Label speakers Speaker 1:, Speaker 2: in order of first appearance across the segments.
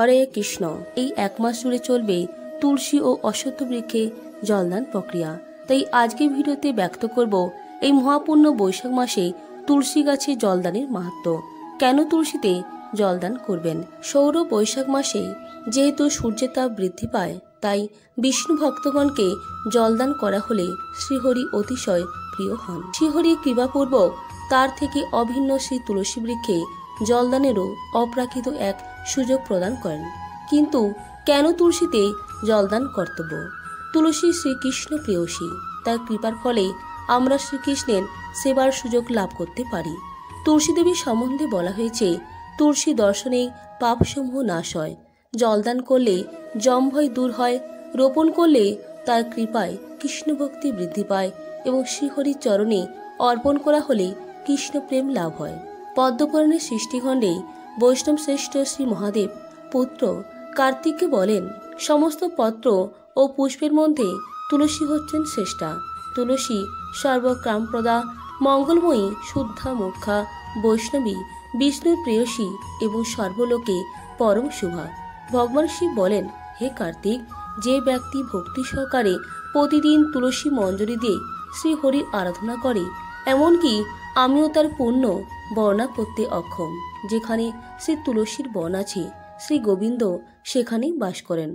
Speaker 1: হরে কৃষ্ণ। এই এক মাস জুড়ে চলবে তুলসী ও অশ্বত্থ বৃক্ষে জলদান প্রক্রিয়া। তাই আজকে ভিডিওতে ব্যক্ত করব এই মহাপূর্ণ বৈশাখ মাসে তুলসী গাছে জলদানের মাহাত্ম্য। কেন তুলসীতে জলদান করবেন? সৌর বৈশাখ মাসে যেহেতু সূর্যের তাপ বৃদ্ধি পায়, তাই বিষ্ণু ভক্তগণকে জলদান করা হলে শ্রীহরি অতিশয় প্রিয় হন। শ্রীহরি কৃপাপূর্বক তার থেকে অভিন্ন শ্রী তুলসী বৃক্ষে জলদানেরও অপ্রাকৃত এক সুযোগ প্রদান করেন। কিন্তু কেন তুলসীতে জলদান কর্তব্য? তুলসী শ্রীকৃষ্ণ প্রেয়সী, তার কৃপার ফলে আমরা শ্রীকৃষ্ণের সেবার সুযোগ লাভ করতে পারি। তুলসী দেবীর সম্বন্ধে বলা হয়েছে, তুলসী দর্শনে পাপসমূহ নাশ হয়, জলদান করলে জমভয় দূর হয়, রোপণ করলে তার কৃপায় কৃষ্ণভক্তি বৃদ্ধি পায় এবং শ্রীহরির চরণে অর্পণ করা হলে কৃষ্ণ প্রেম লাভ হয়। পদ্মপুরাণের সৃষ্টিখণ্ডে বৈষ্ণব শ্রেষ্ঠ শ্রী মহাদেব পুত্র কার্তিককে বলেন, সমস্ত পত্র ও পুষ্পের মধ্যে তুলসী হচ্ছেন শ্রেষ্ঠা। তুলসী সর্বকামপ্রদা, মঙ্গলময়ী, শুদ্ধা মুখা, বৈষ্ণবী, বিষ্ণুর প্রেয়সী এবং সর্বলোকে পরম শুভা। ভগবান শিব বলেন, হে কার্তিক, যে ব্যক্তি ভক্তি সহকারে প্রতিদিন তুলসী মঞ্জরি দিয়ে শ্রীহরির আরাধনা করে, এমনকি আমিও তার পুণ্য বর্ণনা করতে অক্ষম। যেখানে শ্রী তুলসীর বন আছে, শ্রী গোবিন্দ সেখানেই বাস করেন।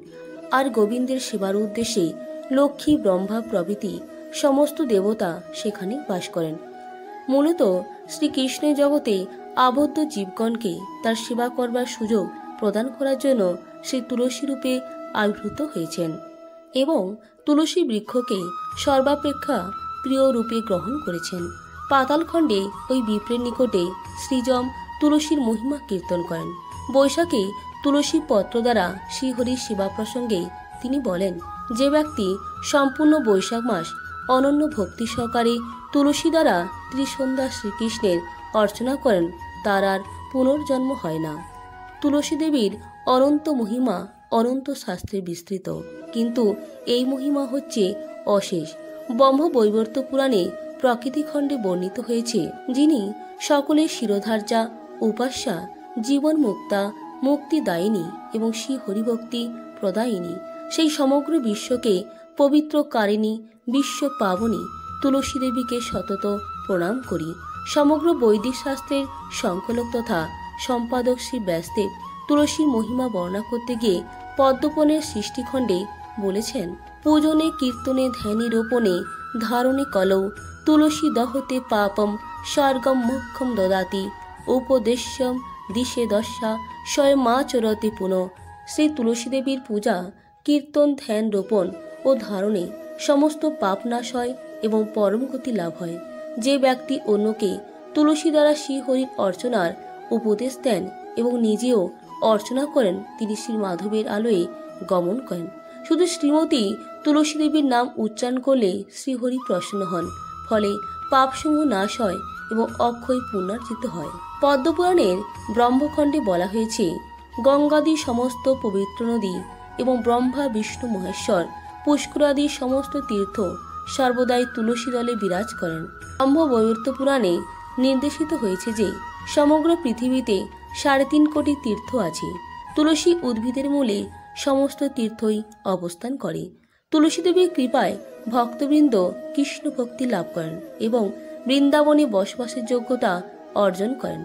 Speaker 1: আর গোবিন্দের সেবার উদ্দেশ্যে লক্ষ্মী, ব্রহ্মা প্রভৃতি সমস্ত দেবতা সেখানে বাস করেন। মূলত শ্রীকৃষ্ণের জগতে আবদ্ধ জীবগণকে তার সেবা করবার সুযোগ প্রদান করার জন্য শ্রী তুলসী রূপে আবির্ভূত হয়েছেন এবং তুলসী বৃক্ষকে সর্বাপেক্ষা প্রিয় রূপে গ্রহণ করেছেন। পাতালখণ্ডে ওই বিপ্রের নিকটে শ্রীজম তুলসীর মহিমা কীর্তন করেন। বৈশাখে তুলসী পত্র দ্বারা শ্রীহরির সেবা প্রসঙ্গে তিনি বলেন, যে ব্যক্তি সম্পূর্ণ বৈশাখ মাস অনন্য ভক্তি সহকারে তুলসী দ্বারা ত্রিসন্ধ্যা শ্রীকৃষ্ণের অর্চনা করেন, তার আর পুনর্জন্ম হয় না। তুলসী দেবীর অনন্ত মহিমা অনন্ত শাস্ত্রে বিস্তৃত, কিন্তু এই মহিমা হচ্ছে অশেষ। ব্রহ্মবৈবর্ত পুরাণে প্রকৃতিখণ্ডে বর্ণিত হয়েছে, যিনি সকলের শিরোধার্যা, উপাস্যা, জীবন মুক্তা, মুক্তিদায়িনী এবং শ্রী হরিভক্তি প্রদায়িনী, সেই সমগ্র বিশ্বকে পবিত্রকারিণী, বিশ্ব পাবনী তুলসী দেবীকে সতত প্রণাম করি। সমগ্র বৈদিক শাস্ত্রের সংকলক তথা সম্পাদক শ্রী ব্যাসদেব তুলসীর মহিমা বর্ণনা করতে গিয়ে পদ্মপুরাণের সৃষ্টিখণ্ডে বলেছেন, পূজনে কীর্তনে ধ্যানে রোপণে ধারণে কলৌ তুলসী দহতে পাপম স্বর্গম মোক্ষম দদাতি উপদেশ্যম দিশে দশা স্বয়ং মা চরতি পুনঃ। শ্রী তুলসী দেবীর পূজা, কীর্তন, ধ্যান, রোপণ ও ধারণে সমস্ত পাপ নাশ হয় এবং পরম গতি লাভ হয়। যে ব্যক্তি অন্যকে তুলসী দ্বারা শ্রীহরির অর্চনার উপদেশ দেন এবং নিজেও অর্চনা করেন, তিনি শ্রী মাধবের আলোয় গমন করেন। শুধু শ্রীমতী তুলসী দেবীর নাম উচ্চারণ করলে শ্রীহরি প্রসন্ন হন, ফলে পাপসমূহ নাশ হয় এবং অক্ষয় পুণ্যার্জিত হয়। পদ্মপুরাণের ব্রহ্মখণ্ডে বলা হয়েছে, গঙ্গাদি সমস্ত পবিত্র নদী এবং ব্রহ্মা, বিষ্ণু, মহেশ্বর, পুষ্করাদি সমস্ত তীর্থ সর্বদাই তুলসী দলে বিরাজ করেন। ব্রহ্মবৈবর্ত পুরাণে নির্দেশিত হয়েছে যে সমগ্র পৃথিবীতে 3.5 কোটি তীর্থ আছে। তুলসী উদ্ভিদের মূলে সমস্ত তীর্থই অবস্থান করে। তুলসী দেবীর কৃপায় ভক্তবৃন্দ কৃষ্ণ ভক্তি লাভ করেন এবং বৃন্দাবনে বসবাসের যোগ্যতা অর্জন করেন।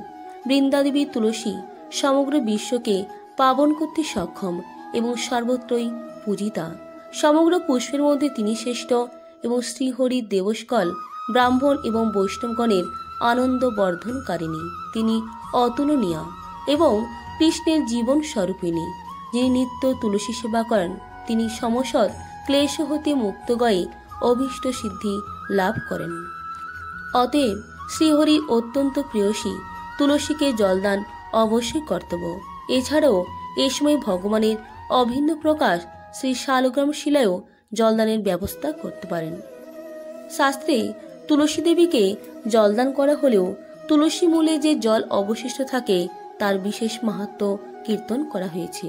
Speaker 1: বৃন্দাদেবী তুলসী সমগ্র বিশ্বকে পাবন করতে সক্ষম এবং সর্বত্রই পূজিতা। সমগ্র পুষ্পের মধ্যে তিনি শ্রেষ্ঠ এবং শ্রীহরির দেবস্কল, ব্রাহ্মণ এবং বৈষ্ণবগণের আনন্দ বর্ধনকারিণী। তিনি অতুলনীয়া এবং কৃষ্ণের জীবন স্বরূপিণী। যিনি নিত্য তুলসী সেবা করেন, তিনি সমসৎ ক্লেশ হতে মুক্ত গয়ে অভীষ্ট সিদ্ধি লাভ করেন। অতএব শ্রীহরির অত্যন্ত প্রেয়সী তুলসীকে জলদান অবশ্যই কর্তব্য। এছাড়াও এ সময় ভগবানের অভিন্ন প্রকাশ শ্রী শালগ্রাম শিলায়ও জলদানের ব্যবস্থা করতে পারেন। শাস্ত্রে তুলসী দেবীকে জলদান করা হলেও তুলসী মূলে যে জল অবশিষ্ট থাকে তার বিশেষ মাহাত্ম্য কীর্তন করা হয়েছে।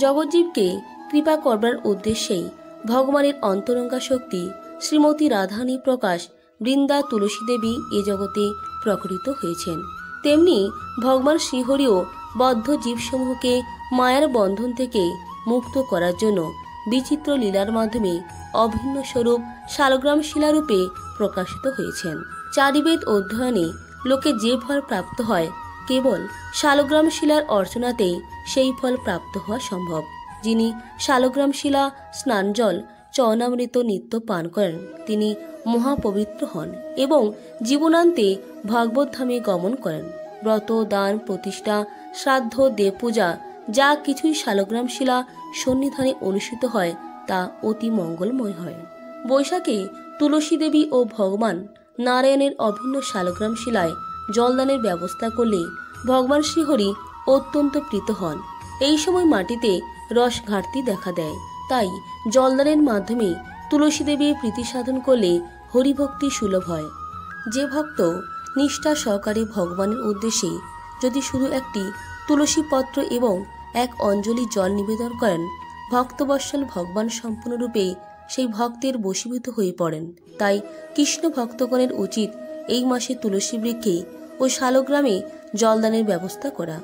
Speaker 1: জগজ্জীবকে কৃপা করবার উদ্দেশ্যেই ভগবানের অন্তরঙ্গা শক্তি শ্রীমতী রাধারানী প্রকাশ বৃন্দা তুলসী দেবী এ জগতে প্রকটিত হয়েছেন। তেমনি ভগবান শ্রীহরিও বদ্ধ জীবসমূহকে মায়ার বন্ধন থেকে মুক্ত করার জন্য বিচিত্র লীলার মাধ্যমে অভিন্ন স্বরূপ শালগ্রাম শিলারূপে প্রকাশিত হয়েছেন। চারিবেদ অধ্যয়নে লোকে যে ফল প্রাপ্ত হয়, কেবল শালগ্রাম শিলার অর্চনাতেই সেই ফল প্রাপ্ত হওয়া সম্ভব। যিনি শালগ্রাম শিলা স্নানজল চরণামৃত নিত্য পান করেন, তিনি মহাপবিত্র হন এবং জীবনান্তে ভগবদ্ধামে গমন করেন। ব্রত, দান, প্রতিষ্ঠা, শ্রাদ্ধ, দেবপূজা যা কিছুই শালগ্রাম শিলা সন্নিধানে অনুষ্ঠিত হয় তা অতি মঙ্গলময় হয়। বৈশাখে তুলসী দেবী ও ভগবান নারায়ণের অভিন্ন শালগ্রাম শিলায় জলদানের ব্যবস্থা করলে ভগবান শ্রীহরি অত্যন্ত প্রীত হন। এই সময় মাটিতে রস ঘাটতি দেখা দেয়, তাই জলদানের মাধ্যমে তুলসী দেবীর প্রীতি সাধন করলে হরিভক্তি সুলভ হয়। যে ভক্ত নিষ্ঠা সহকারে ভগবানের উদ্দেশ্যে যদি শুধু একটি তুলসী পত্র এবং এক অঞ্জলি জল নিবেদন করেন, ভক্তবৎসল ভগবান সম্পূর্ণরূপে সেই ভক্তের বশীভূত হয়ে পড়েন। তাই কৃষ্ণ ভক্তগণের উচিত এই মাসে তুলসী বৃক্ষে ও শালগ্রামে জলদানের ব্যবস্থা করা।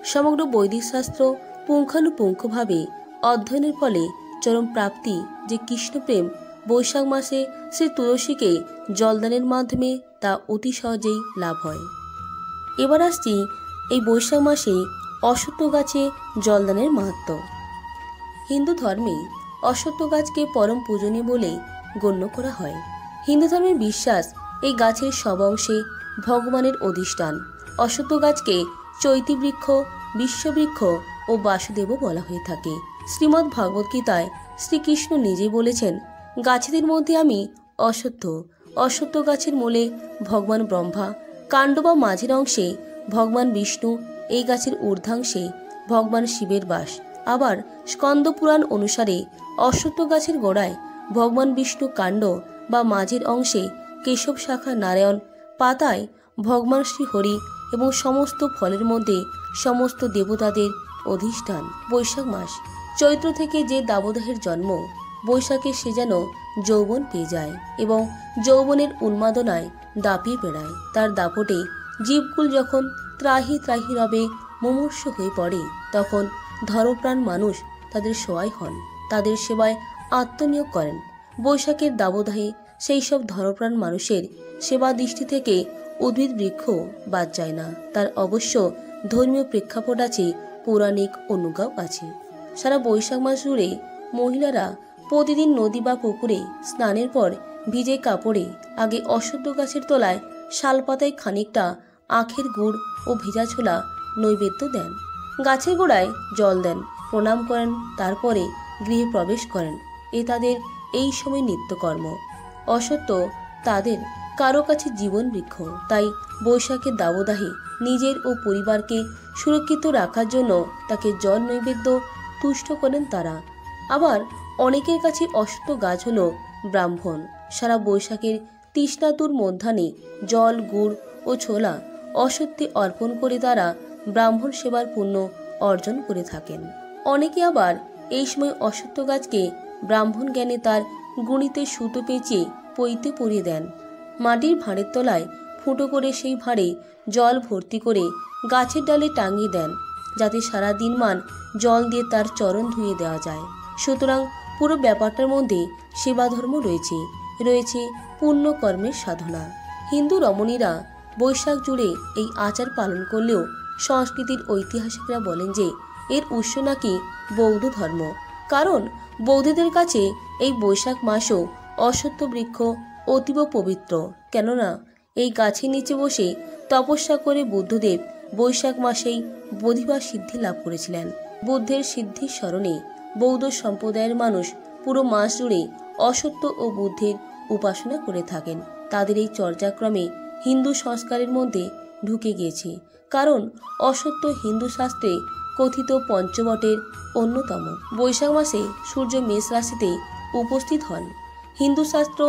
Speaker 1: সমগ্র বৈদিক শাস্ত্র পুঙ্খানুপুঙ্খভাবে অধ্যয়নের ফলে চরম প্রাপ্তি যে কৃষ্ণপ্রেম বৈশাখ মাসে শ্রী তুলসীকে জলদানের মাধ্যমে তা অতি সহজেই লাভ হয়। এবার আসছি এই বৈশাখ মাসে অশ্বত্থ গাছে জলদানের মাহাত্ম্য। হিন্দু ধর্মে অশ্বত্থ গাছকে পরম পূজনীয় বলে গণ্য করা হয়। হিন্দু ধর্মের বিশ্বাস এই গাছের সব অংশে ভগবানের অধিষ্ঠান। অশ্বত্থ গাছকে চৈতি বৃক্ষ, বিশ্ববৃক্ষ ও বাসুদেবও বলা হয়ে থাকে। শ্রীমদ্ ভগবদ্গীতায় শ্রীকৃষ্ণ নিজেই বলেছেন, গাছেদের মধ্যে আমি অশ্বত্থ। অশ্বত্থ গাছের মূলে ভগবান ব্রহ্মা, কাণ্ড বা মাঝের অংশে ভগবান বিষ্ণু, এই গাছের ঊর্ধ্বাংশে ভগবান শিবের বাস। আবার স্কন্দ পুরাণ অনুসারে অশ্বত্থ গাছের গোড়ায় ভগবান বিষ্ণু, কাণ্ড বা মাঝের অংশে কেশব শাখা নারায়ণ, পাতায় ভগবান শ্রীহরি এবং সমস্ত ফলের মধ্যে সমস্ত দেবতাদের অধিষ্ঠান। বৈশাখ মাস, চৈত্র থেকে যে দাবদাহের জন্ম, বৈশাখে সে যেন যৌবন পেয়ে যায় এবং যৌবনের উন্মাদনায় দাপিয়ে বেড়ায়। তার দাপটে জীবকুল যখন ত্রাহি ত্রাহি রবে মুমূর্ষু হয়ে পড়ে, তখন ধর্মপ্রাণ মানুষ তাদের সহায় হন, তাদের সেবায় আত্মনিয়োগ করেন। বৈশাখের দাবদাহে সেই সব ধর্মপ্রাণ মানুষের সেবা দৃষ্টি থেকে উদ্ভিদ বৃক্ষ বাদ যায় না। তার অবশ্য ধর্মীয় প্রেক্ষাপট আছে, পৌরাণিক অনুজ্ঞাও আছে। সারা বৈশাখ মাস জুড়ে মহিলারা প্রতিদিন নদী বা পুকুরে স্নানের পর ভিজে কাপড়ে আগে অশ্বত্থ গাছের তলায় শালপাতায় খানিকটা আখের গুড় ও ভেজা ছোলা নৈবেদ্য দেন। গাছের গোড়ায় জল দেন, প্রণাম করেন, তারপরে গৃহে প্রবেশ করেন। এ তাদের এই সময় নিত্যকর্ম। অশ্বত্থ তাদের কারো কাছে জীবন বৃক্ষ। তাই বৈশাখের দাবদাহে নিজের ও পরিবারকে সুরক্ষিত রাখার জন্য তাকে জল নৈবেদ্য তুষ্ট করেন তারা। আবার অনেকের কাছে অশ্বত্থ গাছ হলো ব্রাহ্মণ। সারা বৈশাখের তৃষ্ণাতুর মধ্যাহ্নে জল, গুড় ও ছোলা অশ্বত্থে অর্পণ করে তারা ব্রাহ্মণ সেবার পুণ্য অর্জন করে থাকেন। অনেকে আবার এই সময় অশ্বত্থ গাছকে ব্রাহ্মণ জ্ঞানে তার গুণিতে সুতো পেঁচিয়ে পইতে পরিয়ে দেন। মাটির ভাঁড়ের তলায় ফুটো করে সেই ভাঁড়ে জল ভর্তি করে গাছের ডালে টাঙিয়ে দেন, যাতে সারা দিনমান জল দিয়ে তার চরণ ধুয়ে দেওয়া যায়। সুতরাং পুরো ব্যাপারটার মধ্যে সেবা ধর্ম রয়েছে, রয়েছে পুণ্যকর্মের সাধনা। হিন্দু রমণীরা বৈশাখ জুড়ে এই আচার পালন করলেও সংস্কৃতির ঐতিহাসিকরা বলেন যে এর উৎস নাকি বৌদ্ধ ধর্ম। কারণ বৌদ্ধদের কাছে এই বৈশাখ মাসও অশ্বত্থ বৃক্ষ অতীব পবিত্র। কেননা এই গাছের নিচে বসে তপস্যা করে বুদ্ধদেব বৈশাখ মাসেই বোধিবা সিদ্ধি লাভ করেছিলেন। বুদ্ধের সিদ্ধির স্মরণে বৌদ্ধ সম্প্রদায়ের মানুষ পুরো মাস জুড়ে অশ্বত্থ ও বুদ্ধের উপাসনা করে থাকেন। তাদের এই চর্যাক্রমে হিন্দু সংস্কারের মধ্যে ঢুকে গিয়েছে। কারণ অশ্বত্থ হিন্দু শাস্ত্রে কথিত পঞ্চবটের অন্যতম। বৈশাখ মাসে সূর্য মেষ রাশিতে উপস্থিত হন। হিন্দু শাস্ত্র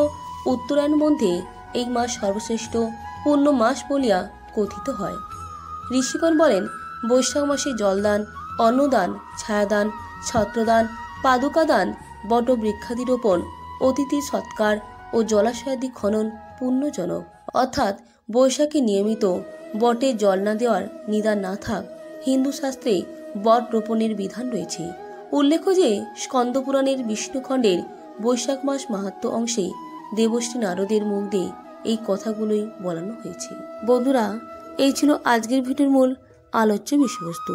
Speaker 1: উত্তরায়ণ মধ্যে এই মাস সর্বশ্রেষ্ঠ পূর্ণ মাস বলিয়া কথিত হয়। ঋষিগণ বলেন, বৈশাখ মাসে জলদান, অন্নদান, ছায়াদান, ছত্রদান, পাদুকাদান, বট বৃক্ষাদি রোপণ, অতিথি সৎকার ও জলাশয়াদি খনন পুণ্যজনক। অর্থাৎ বৈশাখে নিয়মিত বটে জল না দেওয়ার নিদান না থাক। হিন্দু শাস্ত্রে বট রোপণের বিধান রয়েছে। উল্লেখ্য যে স্কন্দপুরাণের বিষ্ণুখণ্ডের বৈশাখ মাস মাহাত্ম্য অংশে দেবশ্রী নারদের মুখ দিয়ে এই কথাগুলোই বলানো হয়েছে। বন্ধুরা, এই ছিল আজকের ভিডিওর মূল আলোচ্য বিষয়বস্তু।